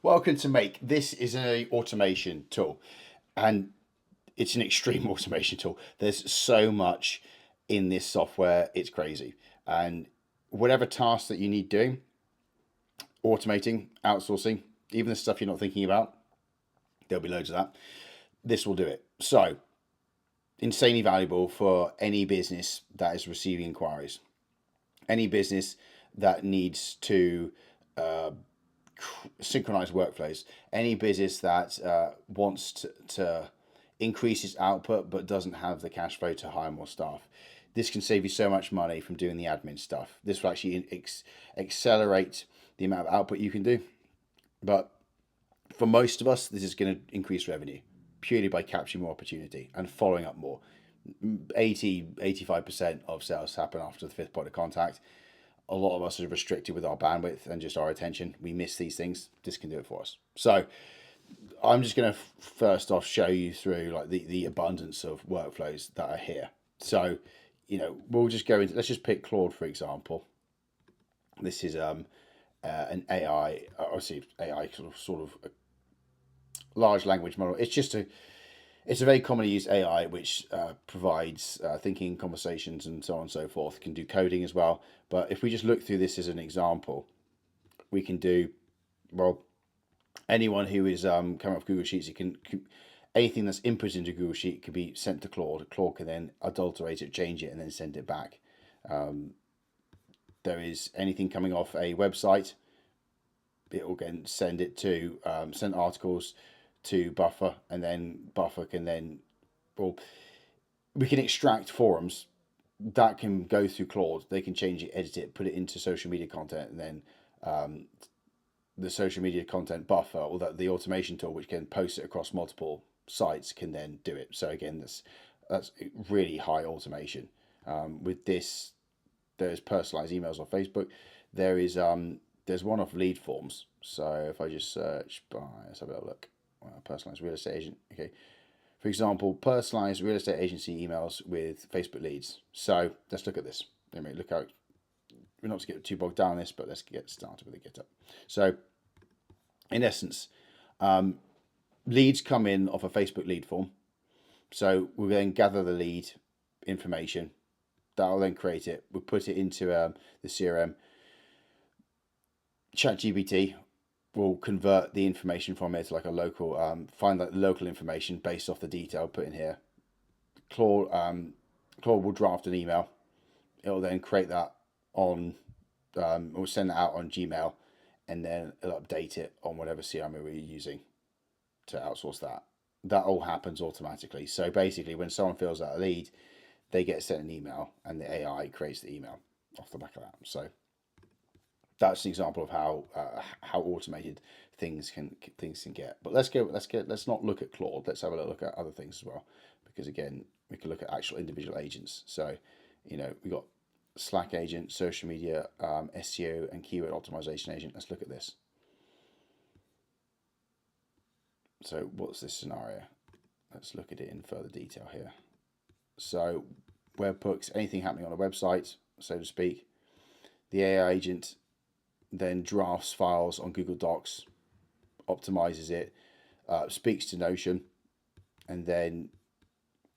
Welcome to Make. This is an automation tool, and it's an extreme automation tool. There's so much in this software, it's crazy. And whatever task that you need doing, automating, outsourcing, even the stuff you're not thinking about, there'll be loads of that. This will do it. So, insanely valuable for any business that is receiving inquiries, any business that needs to uh, synchronize workflows, any business that wants to increase its output but doesn't have the cash flow to hire more staff. This can save you so much money from doing the admin stuff. This will actually accelerate the amount of output you can do. But for most of us, this is going to increase revenue purely by capturing more opportunity and following up more. 85% of sales happen after the fifth point of contact. A lot of us are restricted with our bandwidth and just our attention. We miss these things. This can do it for us. So I'm just going to first off show you through like the abundance of workflows that are here. So, we'll just go into, let's just pick Claude, for example. This is an AI, obviously AI sort of a large language model. It's a very commonly used AI which provides thinking, conversations, and so on and so forth. Can do coding as well. But if we just look through this as an example, we can do, well, anyone who is coming off Google Sheets, anything that's input into Google Sheet can be sent to Claude. Claude can then adulterate it, change it, and then send it back. There is anything coming off a website, it will again send it to send articles to Buffer, and then Buffer can then, well, we can extract forums that can go through Claude. They can change it, edit it, put it into social media content, and then the social media content buffer, or the automation tool, which can post it across multiple sites, can then do it. So again, that's really high automation. With this, there's personalized emails on Facebook. There's one off lead forms. So if I just search by, let's have a look. Personalized real estate agent. Okay. For example, personalized real estate agency emails with Facebook leads. So let's look at this. Let me look out. We're not to get too bogged down in this, but let's get started with the GitHub. So, in essence, leads come in off a Facebook lead form. So we then gather the lead information. That'll then create it. We'll put it into the CRM. ChatGPT will convert the information from it to like a local, find that local information based off the detail put in here. Claude will draft an email. It'll then create that on, or send it out on Gmail, and then it'll update it on whatever CRM we're using to outsource that. That all happens automatically. So basically, when someone fills out a lead, they get sent an email, and the AI creates the email off the back of that. So that's an example of how automated things can get. But let's not look at Claude. Let's have a look at other things as well, because again, we can look at actual individual agents. So, we got Slack agent, social media, SEO, and keyword optimization agent. Let's look at this. So what's this scenario? Let's look at it in further detail here. So webhooks, anything happening on a website, so to speak. The AI agent then drafts files on Google Docs, optimizes it, speaks to Notion, and then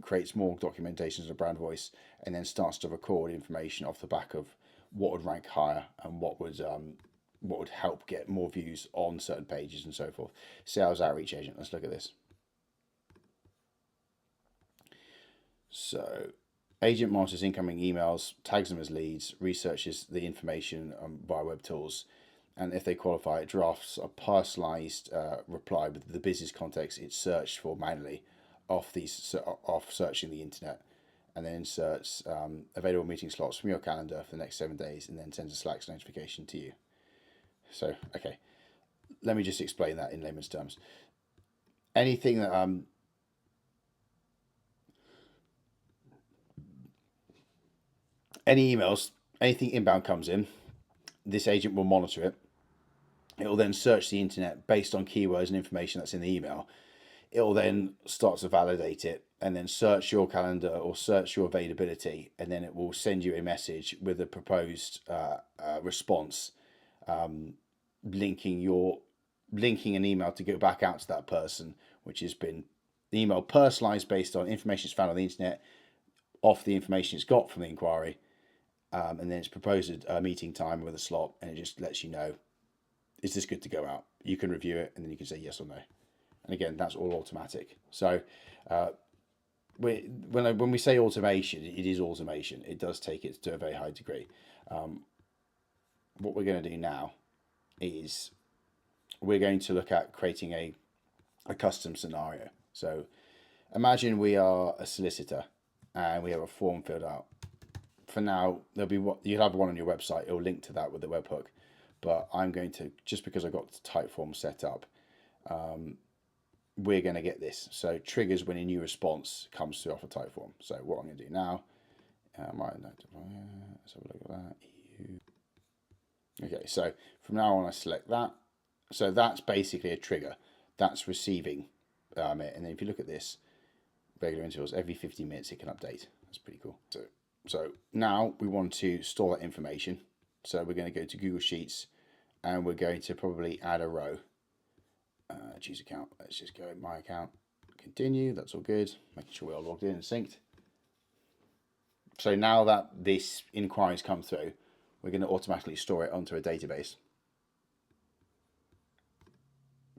creates more documentations of brand voice, and then starts to record information off the back of what would rank higher and what would help get more views on certain pages and so forth. Sales outreach agent. Let's look at this. So, agent monitors incoming emails, tags them as leads, researches the information via web tools, and if they qualify, it drafts a personalized reply with the business context it's searched for manually off searching the internet, and then inserts available meeting slots from your calendar for the next 7 days, and then sends a Slack notification to you. So, okay, let me just explain that in layman's terms. Anything that any emails, anything inbound comes in, this agent will monitor it. It will then search the internet based on keywords and information that's in the email. It will then start to validate it, and then search your calendar or search your availability, and then it will send you a message with a proposed response, linking your linking an email to go back out to that person, which has been the email personalized based on information it's found on the internet, off the information it's got from the inquiry, and then it's proposed a meeting time with a slot, and it just lets you know, is this good to go out? You can review it, and then you can say yes or no. And again, that's all automatic. So when we say automation, it is automation. It does take it to a very high degree. What we're going to do now is we're going to look at creating a custom scenario. So imagine we are a solicitor and we have a form filled out. For now, there'll be you'll have one on your website. It'll link to that with the webhook. But I'm going to, just because I've got the type form set up, we're going to get this. So triggers when a new response comes through off a type form. So what I'm going to do now, let's have a look at that. Okay, so from now on I select that. So that's basically a trigger. That's receiving it. And then if you look at this, regular intervals, every 15 minutes it can update. That's pretty cool. So now we want to store that information. So we're going to go to Google Sheets and we're going to probably add a row. Choose account. Let's just go in my account. Continue. That's all good. Making sure we're all logged in and synced. So now that this inquiry's come through, we're going to automatically store it onto a database.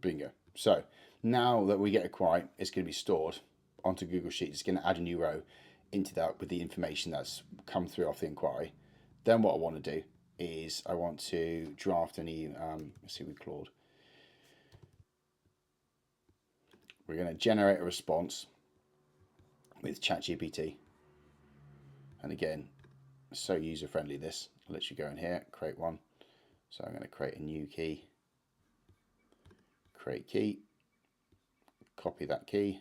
Bingo. So now that we get a query, it's going to be stored onto Google Sheets. It's going to add a new row into that with the information that's come through off the inquiry. Then what I want to do is I want to draft any, let's see with Claude. We're going to generate a response with ChatGPT. And again, so user-friendly this. I'll let you go in here, create one. So I'm going to create a new key. Create key. Copy that key.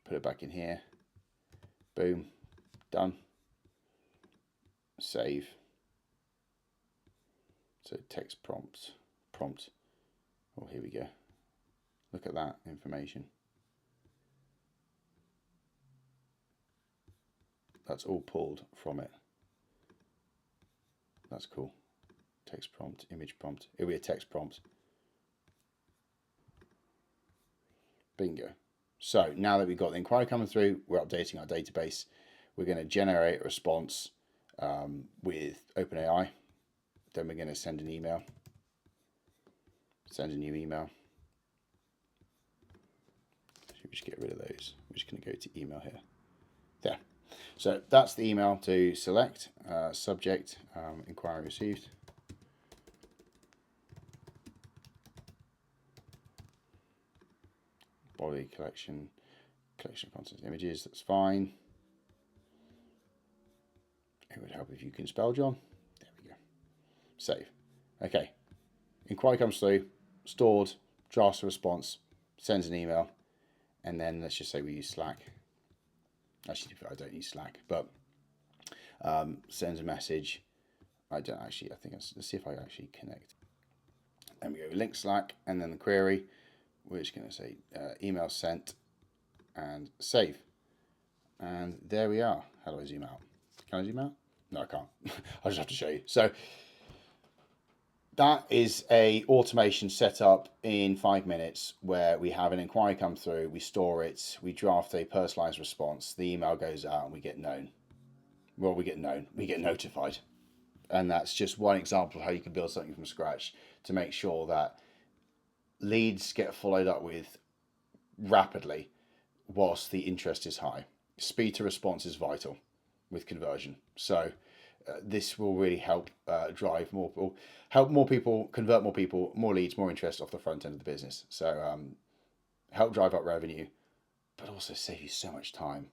Put it back in here. Boom. Done. Save. So text prompt. Oh, here we go. Look at that information. That's all pulled from it. That's cool. Text prompt, image prompt. It'll be a text prompt. Bingo. So now that we've got the inquiry coming through, we're updating our database. We're going to generate a response with OpenAI. Then we're going to send an email. Send a new email. Should we just get rid of those? We're just going to go to email here. There. So that's the email to select. Subject, inquiry received. Body collection of content images, that's fine. It would help if you can spell John. There we go. Save. Okay. Inquiry comes through, stored, drafts a response, sends an email, and then let's just say we use Slack. Actually, I don't use Slack, but sends a message. I think let's see if I actually connect. Then we go link Slack, and then the query. We're just going to say email sent and save. And there we are. How do I zoom out? Can I zoom out? No, I can't. I'll just have to show you. So that is a automation set up in 5 minutes where we have an inquiry come through, we store it, we draft a personalized response, the email goes out and we get known. Well, we get notified. And that's just one example of how you can build something from scratch to make sure that leads get followed up with rapidly whilst the interest is high. Speed to response is vital with conversion. So this will really help drive more, or help more people, convert more people, more leads, more interest off the front end of the business. So help drive up revenue, but also save you so much time.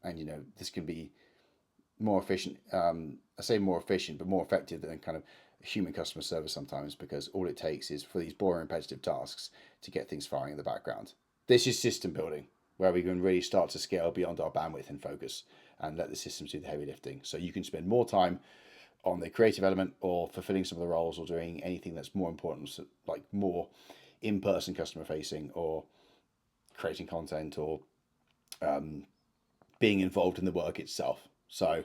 And this can be more efficient. I say more efficient, but more effective than kind of human customer service sometimes, because all it takes is for these boring repetitive tasks to get things firing in the background. This is system building, where we can really start to scale beyond our bandwidth and focus and let the systems do the heavy lifting. So you can spend more time on the creative element or fulfilling some of the roles or doing anything that's more important, so like more in-person customer facing or creating content or being involved in the work itself. So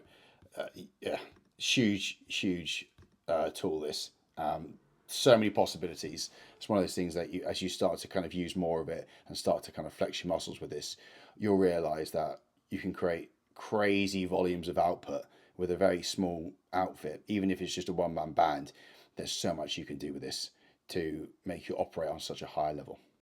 yeah, huge tool this. so many possibilities. It's one of those things that you, as you start to kind of use more of it and start to kind of flex your muscles with this, you'll realize that you can create crazy volumes of output with a very small outfit, even if it's just a one man band. There's so much you can do with this to make you operate on such a high level.